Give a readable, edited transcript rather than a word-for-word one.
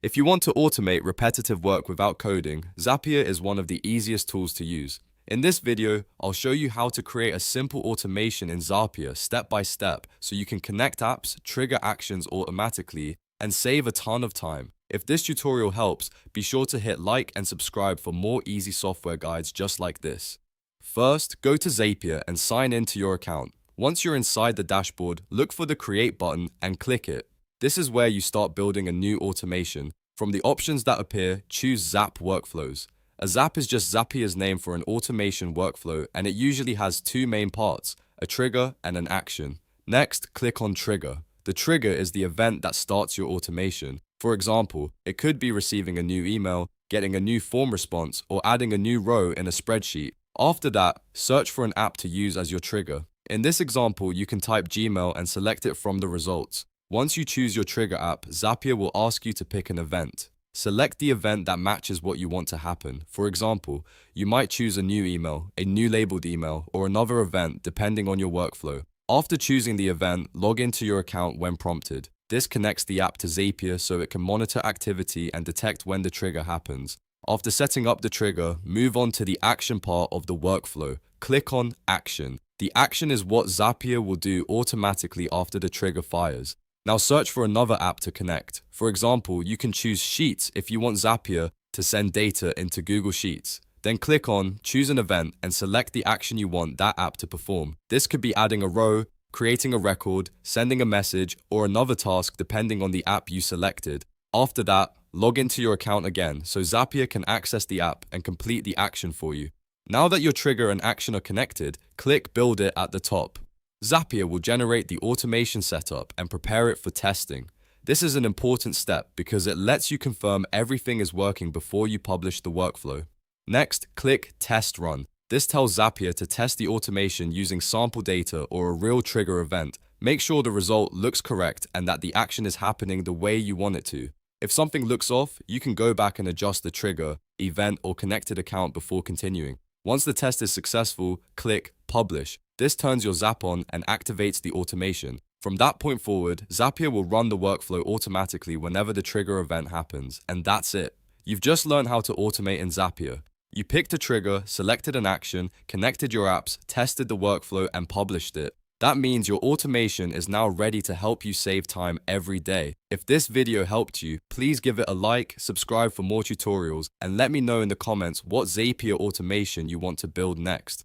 If you want to automate repetitive work without coding, Zapier is one of the easiest tools to use. In this video, I'll show you how to create a simple automation in Zapier step by step so you can connect apps, trigger actions automatically, and save a ton of time. If this tutorial helps, be sure to hit like and subscribe for more easy software guides just like this. First, go to Zapier and sign in to your account. Once you're inside the dashboard, look for the Create button and click it. This is where you start building a new automation. From the options that appear, choose Zap Workflows. A Zap is just Zapier's name for an automation workflow, and it usually has two main parts, a trigger and an action. Next, click on Trigger. The trigger is the event that starts your automation. For example, it could be receiving a new email, getting a new form response, or adding a new row in a spreadsheet. After that, search for an app to use as your trigger. In this example, you can type Gmail and select it from the results. Once you choose your trigger app, Zapier will ask you to pick an event. Select the event that matches what you want to happen. For example, you might choose a new email, a new labeled email, or another event depending on your workflow. After choosing the event, log into your account when prompted. This connects the app to Zapier so it can monitor activity and detect when the trigger happens. After setting up the trigger, move on to the action part of the workflow. Click on Action. The action is what Zapier will do automatically after the trigger fires. Now search for another app to connect. For example, you can choose Sheets if you want Zapier to send data into Google Sheets. Then click on Choose an Event and select the action you want that app to perform. This could be adding a row, creating a record, sending a message, or another task depending on the app you selected. After that, log into your account again so Zapier can access the app and complete the action for you. Now that your trigger and action are connected, click Build It at the top. Zapier will generate the automation setup and prepare it for testing. This is an important step because it lets you confirm everything is working before you publish the workflow. Next, click Test Run. This tells Zapier to test the automation using sample data or a real trigger event. Make sure the result looks correct and that the action is happening the way you want it to. If something looks off, you can go back and adjust the trigger, event, or connected account before continuing. Once the test is successful, click Publish. This turns your Zap on and activates the automation. From that point forward, Zapier will run the workflow automatically whenever the trigger event happens, and that's it. You've just learned how to automate in Zapier. You picked a trigger, selected an action, connected your apps, tested the workflow, and published it. That means your automation is now ready to help you save time every day. If this video helped you, please give it a like, subscribe for more tutorials, and let me know in the comments what Zapier automation you want to build next.